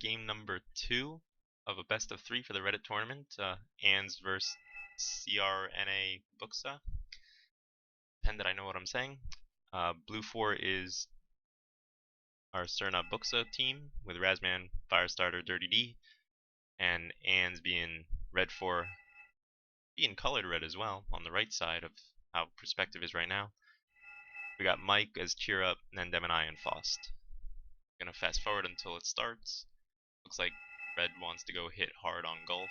game number 2 of a best of 3 for the Reddit tournament. Ans versus Crna Buksna. Pretend that I know what I'm saying. Blufor is our Crna Buksna team with Razman, Firestarter, RDDT, and Ans being Redfor, being colored red as well on the right side of how perspective is right now. We got Mike as Cheer Up, and then Demon and Faust. Gonna fast forward until it starts. Looks like Red wants to go hit hard on Gulf.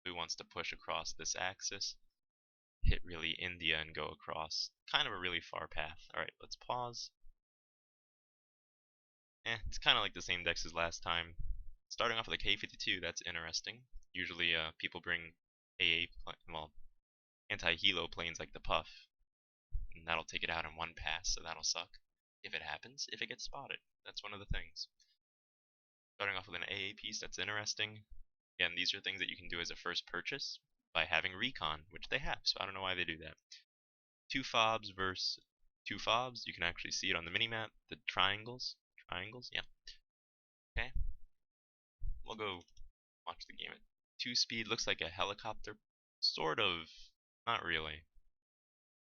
Blue wants to push across this axis, hit really India and go across. Kind of a really far path. Alright, let's pause. It's kind of like the same decks as last time. Starting off with a K52, that's interesting. Usually people bring anti-helo planes like the Puff, and that'll take it out in one pass, so that'll suck. If it happens, if it gets spotted. That's one of the things. Starting off with an AA piece, that's interesting. Again, these are things that you can do as a first purchase by having recon, which they have, so I don't know why they do that. 2 fobs versus 2 fobs. You can actually see it on the minimap. The triangles. Triangles, yeah. Okay. We'll go watch the game at 2 speed. Looks like a helicopter. Sort of. Not really.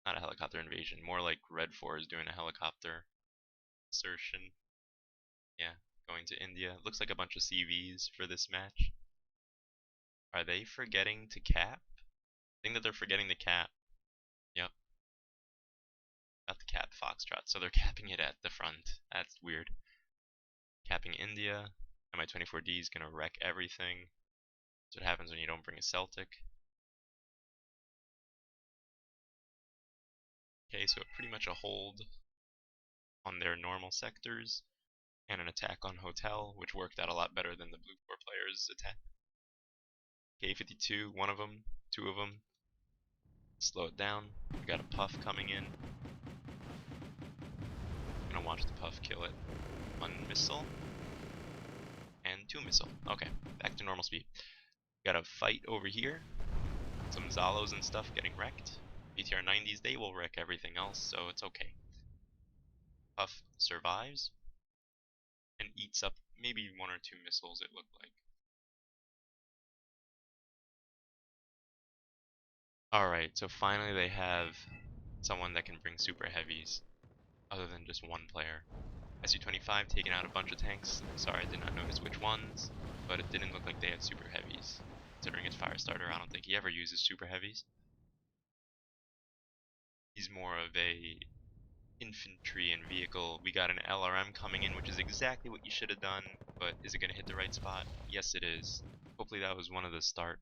Not a helicopter invasion. More like Redfor is doing a helicopter insertion. Yeah, going to India. Looks like a bunch of CVs for this match. Are they forgetting to cap? I think that they're forgetting the cap. Yep. Not the cap Foxtrot, so they're capping it at the front. That's weird. Capping India. Mi-24D is gonna wreck everything. That's what happens when you don't bring a Celtic. Okay, so pretty much a hold on their normal sectors, and an attack on Hotel, which worked out a lot better than the Blufor players' attack. K52, one of them, 2 of them. Slow it down. We got a Puff coming in. I'm gonna watch the Puff kill it. 1 missile. And 2 missile. Okay, back to normal speed. Got a fight over here. Some Zalos and stuff getting wrecked. BTR 90s, they will wreck everything else, so it's okay. Puff survives and eats up maybe 1 or 2 missiles, it looked like. Alright, so finally they have someone that can bring super heavies other than just 1 player. SU-25 taking out a bunch of tanks. Sorry, I did not notice which ones, but it didn't look like they had super heavies. Considering it's Firestarter, I don't think he ever uses super heavies. He's more of a infantry and vehicle. We got an LRM coming in, which is exactly what you should have done, but is it going to hit the right spot? Yes, it is. Hopefully that was one of the start.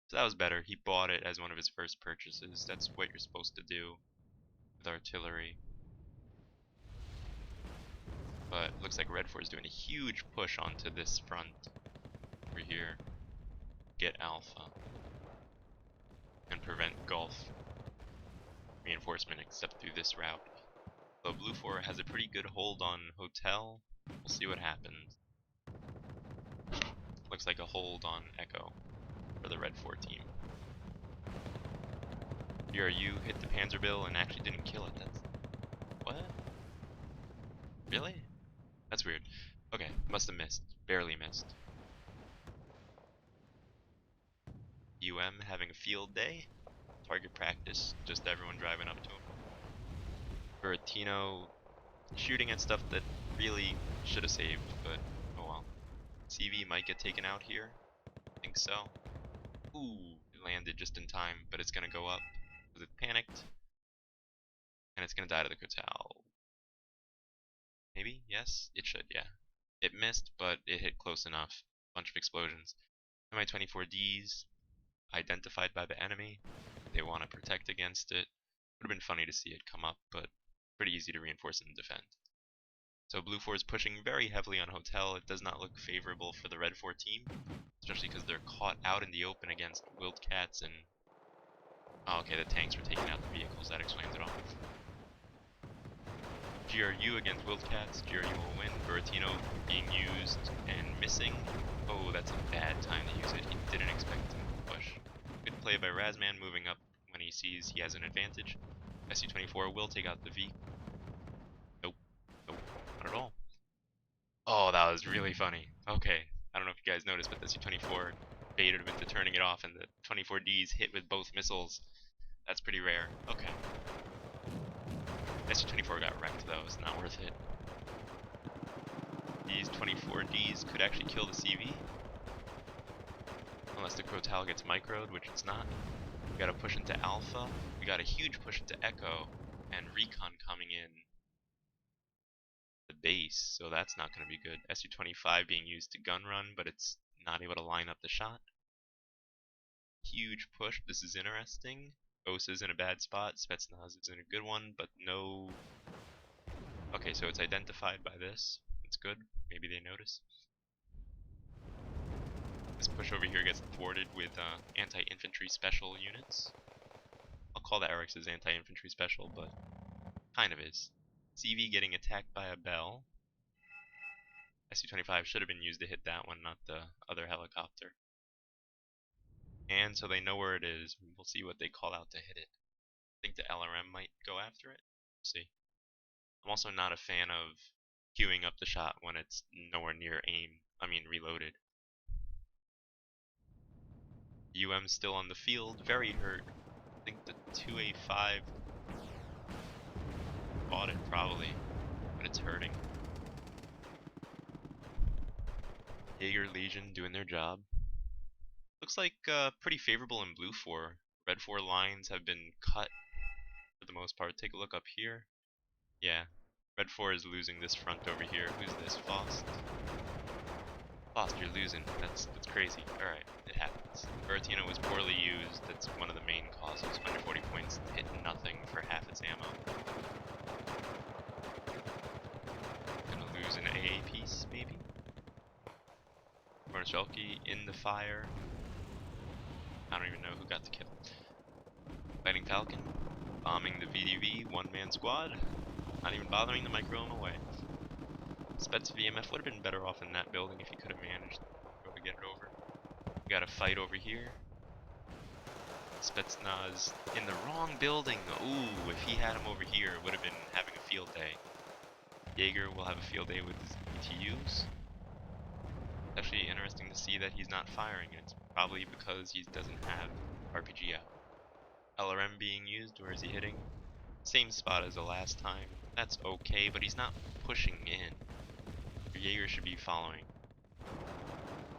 So that was better. He bought it as one of his first purchases. That's what you're supposed to do with artillery. But it looks like Redfor is doing a huge push onto this front over here. Get Alpha. And prevent Gulf reinforcement except through this route. So Blufor has a pretty good hold on Hotel. We'll see what happens. Looks like a hold on Echo for the Redfor team. DRU hit the Panzerbill and actually didn't kill it. That's... what? Really? That's weird. Okay, must have missed. Barely missed. having a field day. Target practice, just everyone driving up to him. Buratino shooting at stuff that really should have saved, but oh well. CV might get taken out here. I think so. Ooh, it landed just in time, but it's gonna go up because it panicked. And it's gonna die to the Kotal. Maybe? Yes? It should, yeah. It missed, but it hit close enough. Bunch of explosions. Mi-24Ds identified by the enemy. They want to protect against it. Would have been funny to see it come up, but pretty easy to reinforce and defend. So Blufor is pushing very heavily on Hotel. It does not look favorable for the Redfor team, especially because they're caught out in the open against Wildcats and... oh, okay, the tanks were taking out the vehicles. That explains it all. GRU against Wildcats. GRU will win. Buratino being used and missing. Oh, that's a bad time to use it. He didn't expect to push. Good play by Razman, moving up when he sees he has an advantage. SU-24 will take out the V. Nope. Nope. Not at all. Oh, that was really funny. Okay, I don't know if you guys noticed, but the C-24 baited him into turning it off, and the 24Ds hit with both missiles. That's pretty rare. Okay. SU-24 got wrecked though, it's not worth it. These 24Ds could actually kill the CV. Unless the Crotal gets microed, which it's not. We gotta push into Alpha. We got a huge push into Echo, and Recon coming in the base, so that's not gonna be good. SU-25 being used to gun run, but it's not able to line up the shot. Huge push, this is interesting. Osa's in a bad spot, Spetsnaz is in a good one, but no... Okay, so it's identified by this. That's good. Maybe they notice. This push over here gets thwarted with anti-infantry special units. I'll call the Eric's anti-infantry special, but kind of is. CV getting attacked by a Bell. SU-25 should have been used to hit that one, not the other helicopter. And so they know where it is. We'll see what they call out to hit it. I think the LRM might go after it. We'll see. I'm also not a fan of queuing up the shot when it's nowhere near reloaded. UM's still on the field, very hurt. I think the 2A5 bought it probably, but it's hurting. Jaeger Legion doing their job. Looks like pretty favorable in Blufor. Redfor lines have been cut for the most part. Take a look up here. Yeah, Redfor is losing this front over here. Who's this? Fost? Fost, you're losing. That's crazy. Alright, it happens. Buratino was poorly used. That's one of the main causes. 140 points hit nothing for half its ammo. Gonna lose an AA piece, maybe? Mornishelki in the fire. I don't even know who got the kill. Fighting Falcon, bombing the VDV, one-man squad. Not even bothering to micro him away. Spets VMF would have been better off in that building if he could have managed to get it over. We got a fight over here. Spetsnaz in the wrong building. Ooh, if he had him over here, it would have been having a field day. Jaeger will have a field day with his ETUs. Actually interesting to see that he's not firing. It's probably because he doesn't have RPG out. LRM being used, where is he hitting? Same spot as the last time. That's okay, but he's not pushing in. Jaeger should be following.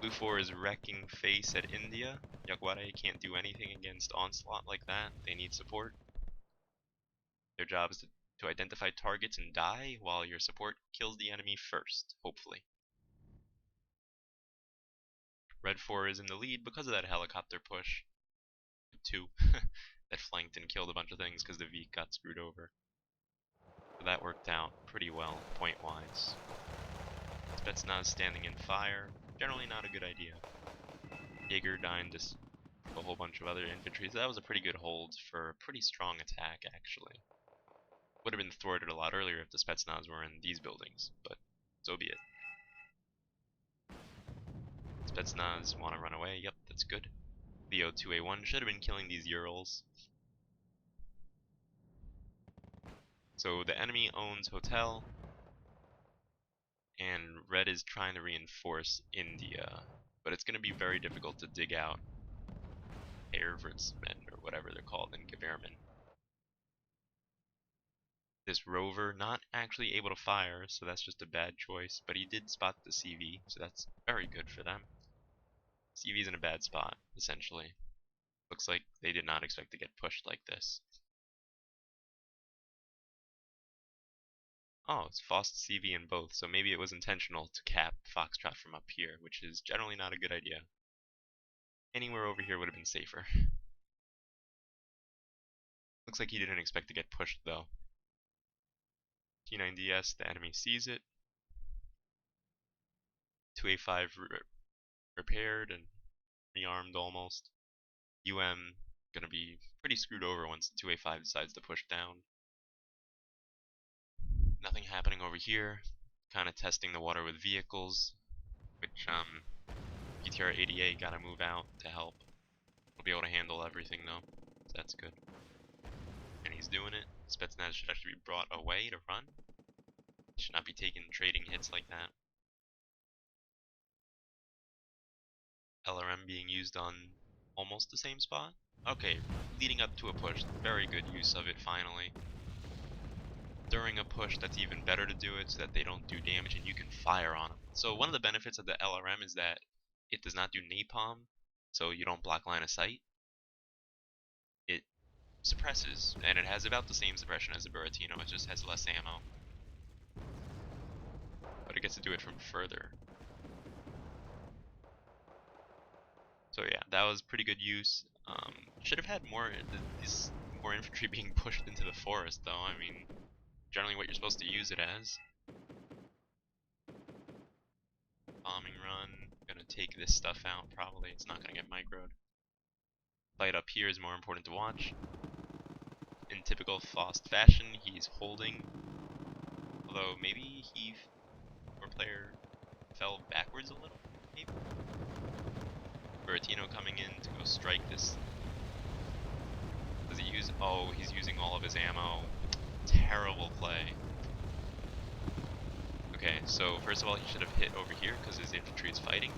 Blufor is wrecking face at India. Yaguare can't do anything against onslaught like that. They need support. Their job is to identify targets and die, while your support kills the enemy first, hopefully. Redfor is in the lead because of that helicopter push. 2 that flanked and killed a bunch of things because the V got screwed over. So that worked out pretty well, point-wise. Spetsnaz standing in fire, generally not a good idea. Jaeger dying to a whole bunch of other infantry, so that was a pretty good hold for a pretty strong attack, actually. Would have been thwarted a lot earlier if the Spetsnaz were in these buildings, but so be it. Spetsnaz want to run away, yep, that's good. Leo 2A1 should have been killing these Urals. So the enemy owns Hotel, and Red is trying to reinforce India, but it's going to be very difficult to dig out Airvertsmen, or whatever they're called in Gewehrmen. This Rover not actually able to fire, so that's just a bad choice, but he did spot the CV, so that's very good for them. CV's in a bad spot, essentially. Looks like they did not expect to get pushed like this. Oh, it's Fost CV in both, so maybe it was intentional to cap Foxtrot from up here, which is generally not a good idea. Anywhere over here would have been safer. Looks like he didn't expect to get pushed, though. T9DS, the enemy sees it. 2A5 repaired and rearmed almost. Gonna be pretty screwed over once the 2A5 decides to push down. Nothing happening over here. Kind of testing the water with vehicles, which PTR 88 gotta move out to help. We'll be able to handle everything though, so that's good. And he's doing it. Spetsnaz should actually be brought away to run. Should not be taking trading hits like that. LRM being used on almost the same spot. Okay, leading up to a push, very good use of it finally. During a push, that's even better to do it so that they don't do damage and you can fire on them. So one of the benefits of the LRM is that it does not do napalm, so you don't block line of sight. It suppresses, and it has about the same suppression as the Buratino, it just has less ammo. But it gets to do it from further. So yeah, that was pretty good use. Should have had more more infantry being pushed into the forest though. I mean, generally what you're supposed to use it as. Bombing run, gonna take this stuff out probably, it's not gonna get microed. Fight up here is more important to watch. In typical Faust fashion, he's holding, although maybe or player fell backwards a little, maybe? Buratino coming in to go strike this. Does he use, oh, he's using all of his ammo. Terrible play. Okay, so first of all, he should have hit over here because his infantry is fighting.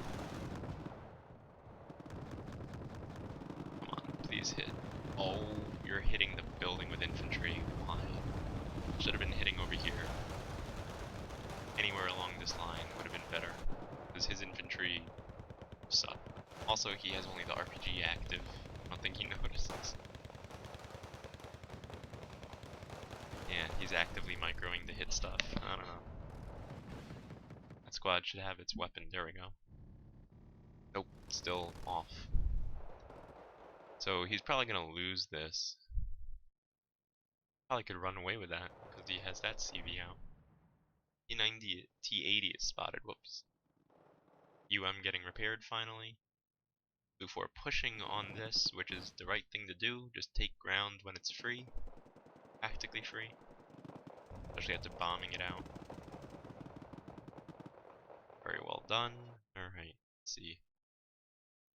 Come on, please hit. Oh, you're hitting the building with infantry. Why? Should have been hitting over here. Anywhere along this line would have been better because his infantry suck. Also, he has only the RPG active. I don't think he notices. Yeah, he's actively microing the hit stuff. I don't know. That squad should have its weapon. There we go. Nope, still off. So he's probably gonna lose this. Probably could run away with that because he has that CV out. T90, T80 is spotted. Whoops. getting repaired finally. Blufor pushing on this, which is the right thing to do. Just take ground when it's free. Practically free. Especially after bombing it out. Very well done. Alright, let's see.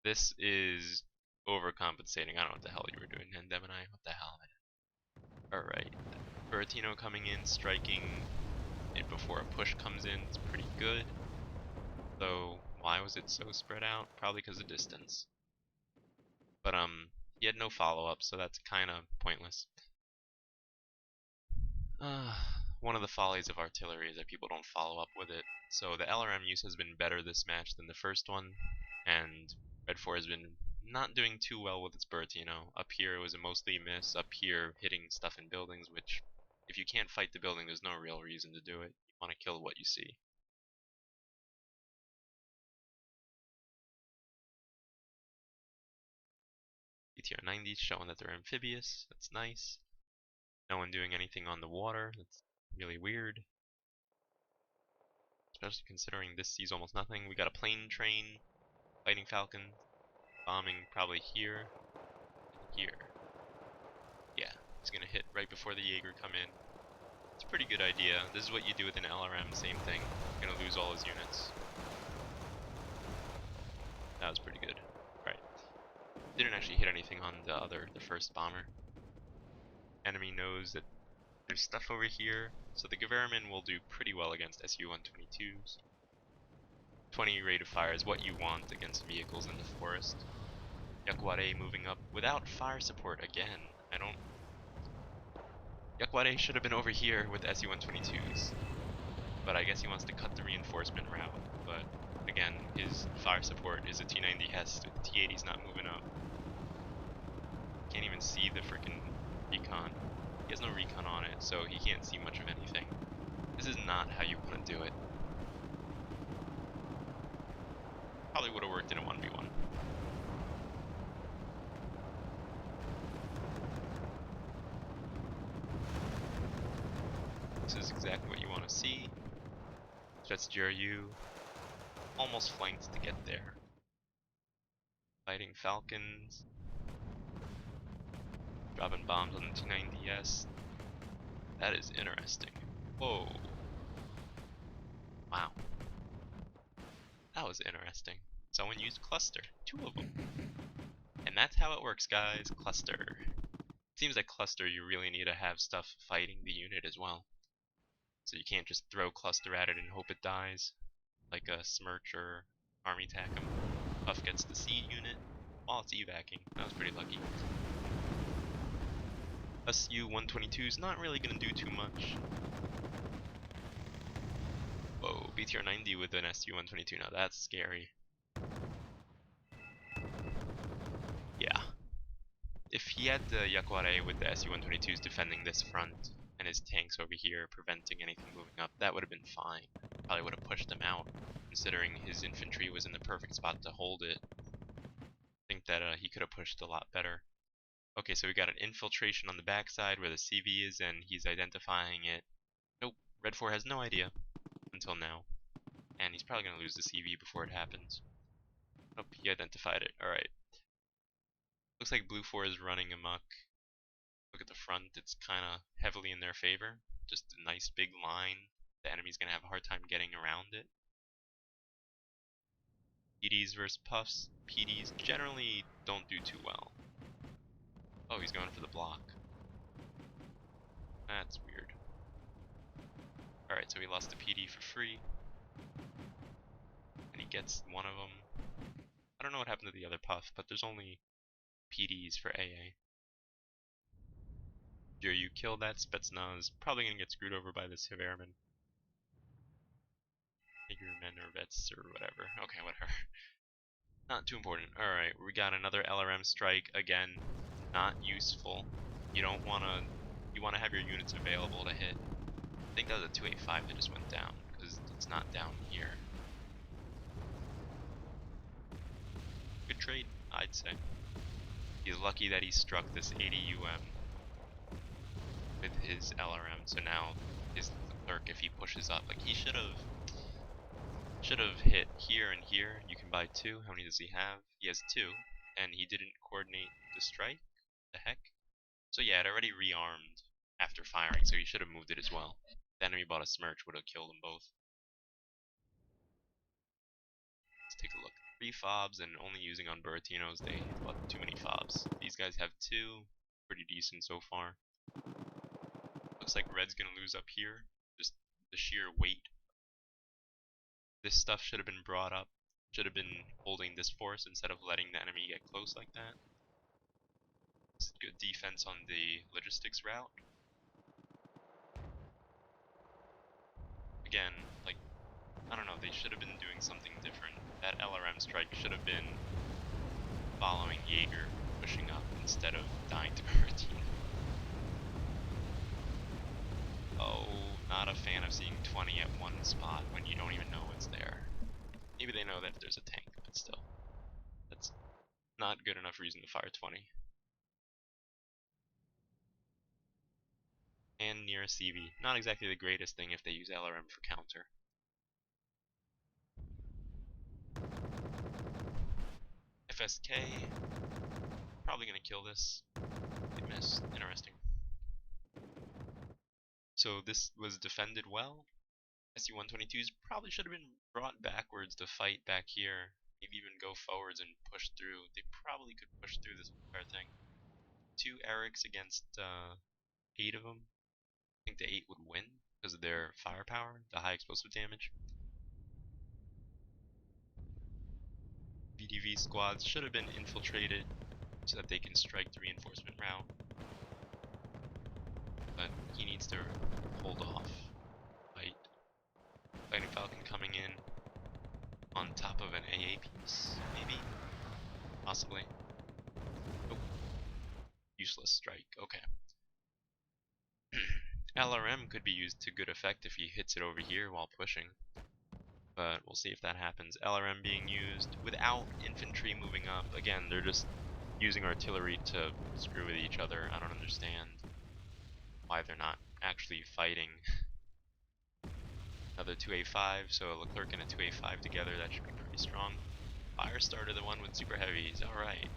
This is overcompensating. I don't know what the hell you were doing, Endemini. What the hell, man? Alright. Buratino coming in, striking it before a push comes in. It's pretty good. Though, why was it so spread out? Probably because of distance. But, he had no follow-up, so that's kind of pointless. One of the follies of artillery is that people don't follow up with it. So the LRM use has been better this match than the first one, and Redfor has been not doing too well with its Buratino. Up here it was a mostly miss, up here hitting stuff in buildings, which if you can't fight the building there's no real reason to do it. You want to kill what you see. ETR 90 showing that they're amphibious, that's nice. No one doing anything on the water, that's really weird. Especially considering this sees almost nothing. We got a plane train, fighting falcon, bombing probably here, and here. Yeah, he's gonna hit right before the Jaeger come in. It's a pretty good idea. This is what you do with an LRM, same thing. You're gonna lose all his units. That was pretty good. Right. Didn't actually hit anything on the first bomber. Enemy knows that there's stuff over here, so the Gewehrman will do pretty well against Su-122s. 20 rate of fire is what you want against vehicles in the forest. Yakware moving up without fire support again. Yakware should have been over here with Su-122s, but I guess he wants to cut the reinforcement route. But again, his fire support is a T90 Hest. T80's not moving up. Can't even see the freaking recon. He has no recon on it, so he can't see much of anything. This is not how you want to do it. Probably would have worked in a 1v1. This is exactly what you want to see. Jets GRU almost flanked to get there. Fighting Falcons. Dropping bombs on the T90S. That is interesting. Whoa. Wow. That was interesting. Someone used cluster. 2 of them. And that's how it works, guys. Cluster. Seems like cluster you really need to have stuff fighting the unit as well. So you can't just throw cluster at it and hope it dies. Like a Smirch or Army Tacum. Puff gets the C unit while it's evacing. That was pretty lucky. SU-122 is not really going to do too much. Whoa, BTR-90 with an SU-122. Now that's scary. Yeah. If he had the Yakuare with the SU-122s defending this front and his tanks over here preventing anything moving up, that would have been fine. Probably would have pushed them out, considering his infantry was in the perfect spot to hold it. I think that he could have pushed a lot better. Okay, so we got an infiltration on the backside where the CV is, and he's identifying it. Nope, Redfor has no idea until now. And he's probably going to lose the CV before it happens. Nope, he identified it. Alright. Looks like Blufor is running amok. Look at the front, it's kind of heavily in their favor. Just a nice big line. The enemy's going to have a hard time getting around it. PDs versus Puffs. PDs generally don't do too well. Oh, he's going for the block. That's weird. Alright, so he lost the PD for free. And he gets one of them. I don't know what happened to the other Puff, but there's only PDs for AA. Here you kill that Spetsnaz, probably gonna get screwed over by this Hiverman. Higerman or Vets or whatever. Okay, whatever. Not too important. Alright, we got another LRM strike. Again, not useful. You don't wanna... You wanna have your units available to hit. I think that was a 285 that just went down, because it's not down here. Good trade, I'd say. He's lucky that he struck this 80 with his LRM, so now his clerk, if he pushes up, like he should have hit here and here. You can buy 2. How many does he have? He has 2, and he didn't coordinate the strike. The heck? So yeah, it already rearmed after firing, so he should have moved it as well. The enemy bought a Smirch, would have killed them both. Let's take a look. 3 fobs and only using on Buratinos, they bought too many fobs. These guys have 2, pretty decent so far. Looks like Red's gonna lose up here, just the sheer weight. This stuff should have been brought up, should have been holding this force instead of letting the enemy get close like that. It's good defense on the logistics route. Again, like, I don't know, they should have been doing something different. That LRM strike should have been following Jaeger, pushing up instead of dying to Buratino. Oh, not a fan of seeing 20 at one spot when you don't even know it's there. Maybe they know that there's a tank, but still. That's not good enough reason to fire 20. And near a CV. Not exactly the greatest thing if they use LRM for counter. FSK. Probably gonna kill this. It missed. Interesting. So this was defended well. SU-122s probably should have been brought backwards to fight back here. Maybe even go forwards and push through. They probably could push through this entire thing. 2 Erics against 8 of them. I think the 8 would win because of their firepower, the high explosive damage. VDV squads should have been infiltrated so that they can strike the reinforcement route. But he needs to hold off. Fight. Fighting Falcon coming in on top of an AA piece, maybe? Possibly. Oh. Useless strike, okay. LRM could be used to good effect if he hits it over here while pushing. But we'll see if that happens. LRM being used without infantry moving up. Again, they're just using artillery to screw with each other. I don't understand why they're not actually fighting. Another 2A5, so a Leclerc and a 2A5 together, that should be pretty strong. Firestarter, the one with super heavies, alright.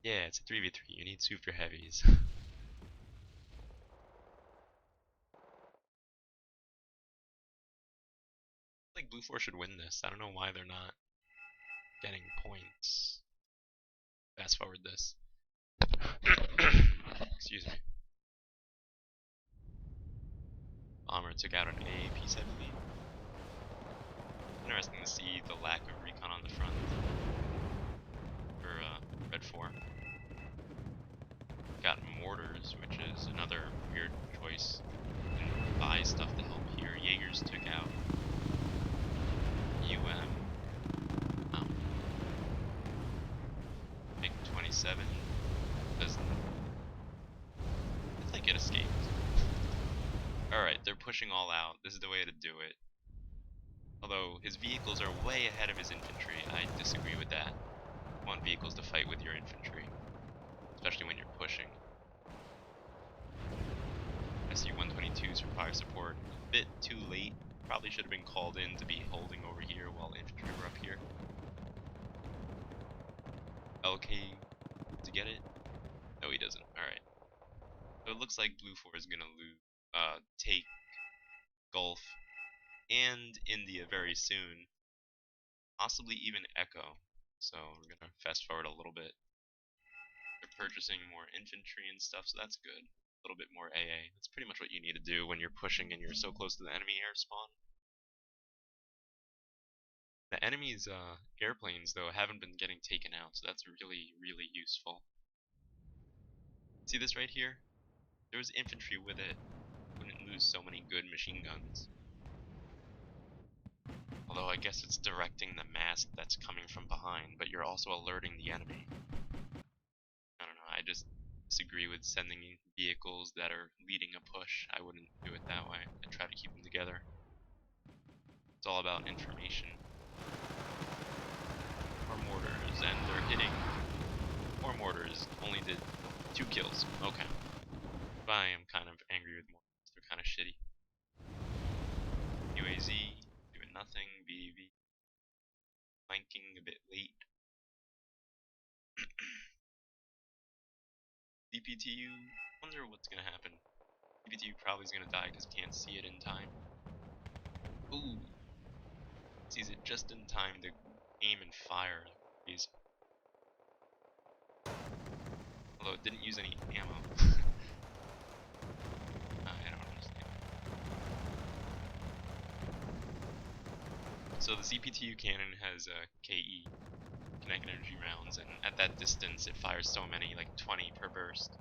Yeah, it's a 3v3, you need super heavies. I think Blufor should win this. I don't know why they're not getting points. Fast forward this. Excuse me. Bomber took out an AA piece, I believe. Interesting to see the lack of recon on the front for Redfor. Got mortars, which is another weird choice. You can buy stuff to help here. Jaegers took out Big 27 because I think it escaped. Alright, they're pushing all out. This is the way to do it. Although his vehicles are way ahead of his infantry, I disagree with that. You want vehicles to fight with your infantry, especially when you're pushing. SU-122s for fire support, a bit too late. Probably should have been called in to be holding over here while infantry were up here. LK to get it? No, he doesn't. Alright. So it looks like Blufor is gonna take Gulf and India very soon. Possibly even Echo. So we're gonna fast forward a little bit. They're purchasing more infantry and stuff, so that's good. A little bit more AA. That's pretty much what you need to do when you're pushing and you're so close to the enemy air spawn. The enemy's airplanes, though, haven't been getting taken out, so that's really, really useful. See this right here? There was infantry with it. Wouldn't lose so many good machine guns. Although I guess it's directing the mass that's coming from behind, but you're also alerting the enemy. I don't know, I just disagree with sending vehicles that are leading a push. I wouldn't do it that way. I try to keep them together. It's all about information. More mortars, and they're hitting. More mortars only did 2 kills. Okay. But I am kind of angry with mortars. They're kind of shitty. UAZ doing nothing. BDV flanking a bit late. DPTU, wonder what's gonna happen. DPTU probably is gonna die because can't see it in time. Ooh, sees it just in time to aim and fire. Jeez. Although it didn't use any ammo. I don't understand. So the CPTU cannon has a KE, kinetic energy rounds, and at that distance it fires so many, like 20 per burst.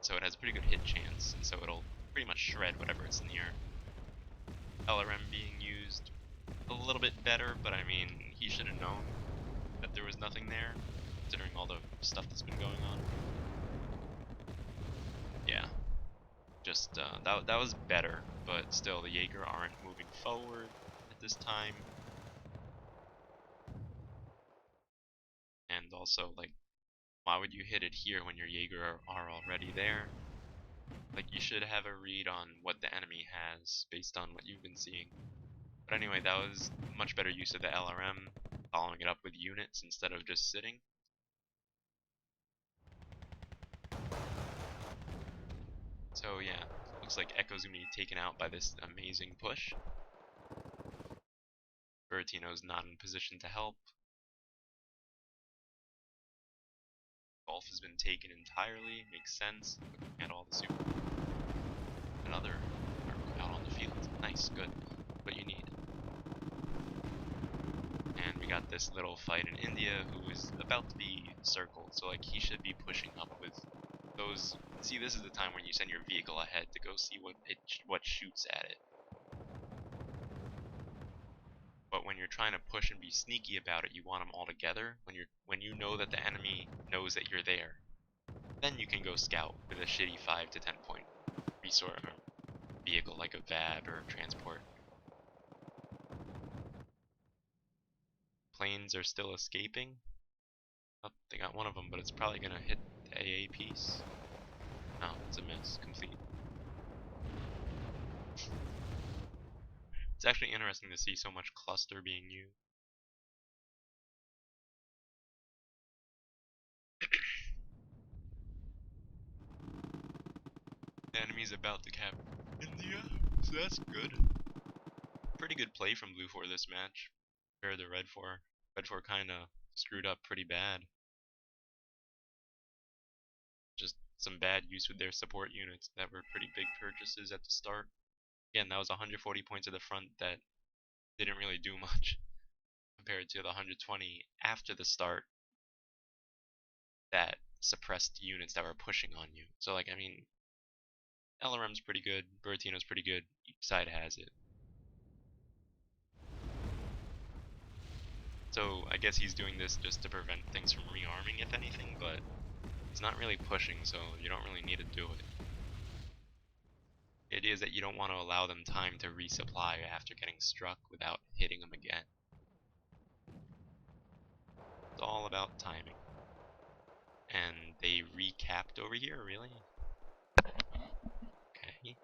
So it has a pretty good hit chance, and so it'll pretty much shred whatever it's near. LRM being used a little bit better, but I mean, he should have known that there was nothing there, considering all the stuff that's been going on. Yeah, just that was better, but still the Jaeger aren't moving forward at this time. And also, like, why would you hit it here when your Jaeger are already there? Like, you should have a read on what the enemy has based on what you've been seeing. But anyway, that was much better use of the LRM, following it up with units instead of just sitting. So yeah, looks like Echo's gonna be taken out by this amazing push. Buratino's not in position to help. Golf has been taken entirely, makes sense, looking at all the super. Another out on the field. Nice, good. What you need. And we got this little fight in India who is about to be circled, so like he should be pushing up with those. See, this is the time when you send your vehicle ahead to go see what shoots at it. But when you're trying to push and be sneaky about it, you want them all together. When you know that the enemy knows that you're there, then you can go scout with a shitty 5 to 10 point resource or vehicle like a VAB or a transport. Planes are still escaping. Oh, they got one of them, but it's probably gonna hit the AA piece. No, it's a miss. Complete. It's actually interesting to see so much cluster being used. The enemy's about to cap India, so that's good. Pretty good play from Blufor this match, compared to Redfor. Redfor kinda screwed up pretty bad. Just some bad use with their support units that were pretty big purchases at the start. Again, that was 140 points at the front that didn't really do much compared to the 120 after the start that suppressed units that were pushing on you. So like, I mean, LRM's pretty good, Buratino's pretty good, each side has it. So I guess he's doing this just to prevent things from rearming, if anything, but he's not really pushing, so you don't really need to do it. The idea is that you don't want to allow them time to resupply after getting struck without hitting them again. It's all about timing. And they recapped over here, really? Okay.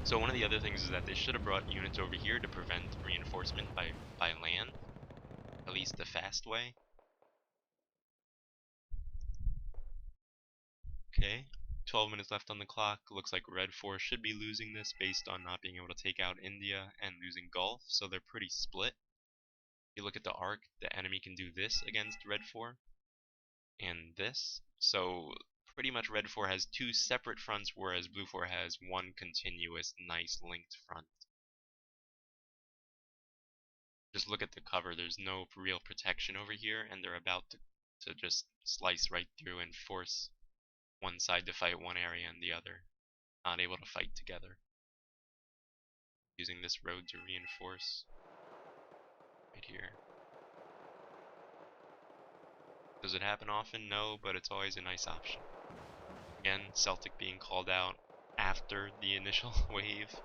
So one of the other things is that they should have brought units over here to prevent reinforcement by land. At least the fast way. Okay. 12 minutes left on the clock. Looks like Redfor should be losing this based on not being able to take out India and losing Gulf, so they're pretty split. If you look at the arc, the enemy can do this against Redfor and this. So pretty much Redfor has two separate fronts, whereas Blufor has one continuous, nice linked front. Just look at the cover. There's no real protection over here, and they're about to just slice right through and force one side to fight one area and the other. Not able to fight together. Using this road to reinforce. Right here. Does it happen often? No, but it's always a nice option. Again, Celtic being called out after the initial wave.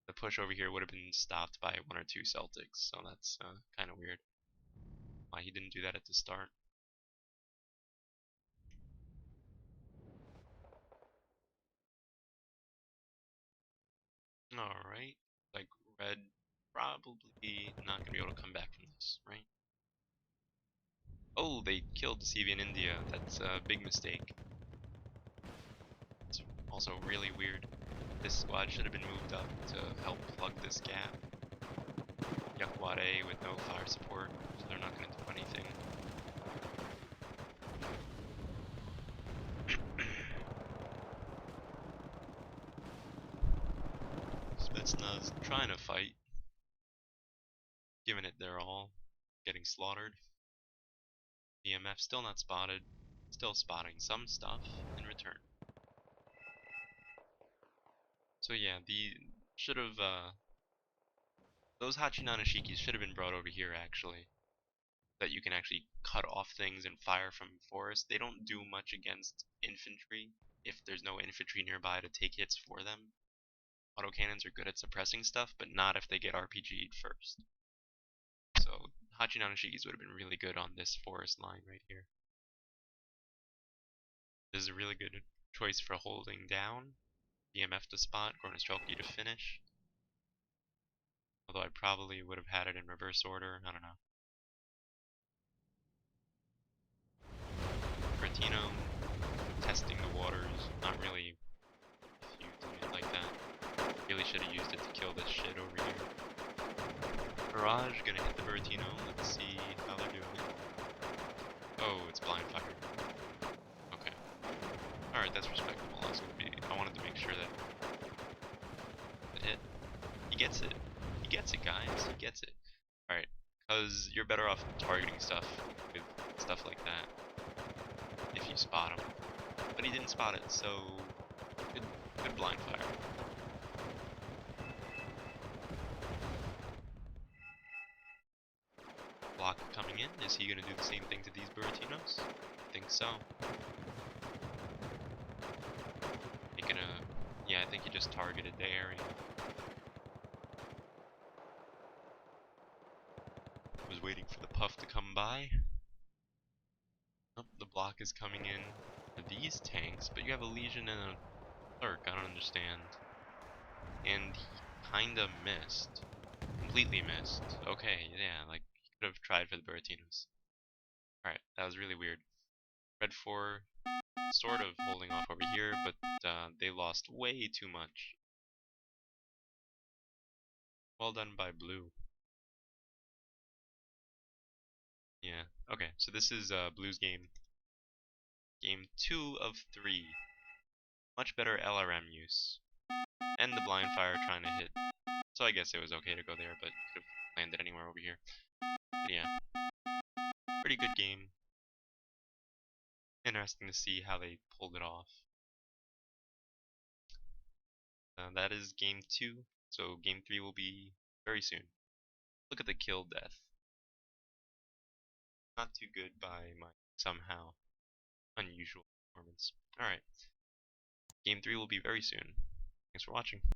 The push over here would have been stopped by one or two Celtics, so that's kind of weird. Why he didn't do that at the start. Alright, like Red probably not going to be able to come back from this, right? Oh, they killed Sevian India. That's a big mistake. It's also really weird. This squad should have been moved up to help plug this gap. Yakwade with no fire support, so they're not going to do anything. Spetsnaz trying to fight, giving it their all, getting slaughtered. BMF still not spotted, still spotting some stuff in return. So yeah, those Hachinanashikis should have been brought over here actually. That you can actually cut off things and fire from forest. They don't do much against infantry if there's no infantry nearby to take hits for them. Autocannons are good at suppressing stuff, but not if they get RPG'd first. So Hachinanashikis would have been really good on this forest line right here. This is a really good choice for holding down. BMF to spot, Gornostrelki to finish. Although I probably would have had it in reverse order, I don't know. Bertino testing the waters, not really using it like that. Really should have used it to kill this shit over here. Barrage gonna hit the Bertino, let's see how they're doing it. Oh, it's blind fire. Okay. Alright, that's respectable. I wanted to make sure that it hit. He gets it. He gets it, guys. He gets it. Alright, because you're better off targeting stuff with stuff like that if you spot him. But he didn't spot it, so good blind fire. Block coming in. Is he going to do the same thing to these Buratinos? I think so. Yeah, I think he just targeted the area. Was waiting for the puff to come by. Oh, the block is coming in for these tanks, but you have a Legion and a Clerk, I don't understand. And he kinda missed. Completely missed. Okay, yeah, like, he could have tried for the Buratinos. Alright, that was really weird. Redfor sort of holding off over here, but they lost way too much. Well done by Blue. Yeah, okay, so this is Blue's game. Game 2 of 3. Much better LRM use. And the blind fire trying to hit. So I guess it was okay to go there, but could have landed anywhere over here. But yeah. Pretty good game. Interesting to see how they pulled it off. That is game 2. So game 3 will be very soon. Look at the kill death. Not too good by my somehow unusual performance. Alright. Game 3 will be very soon. Thanks for watching.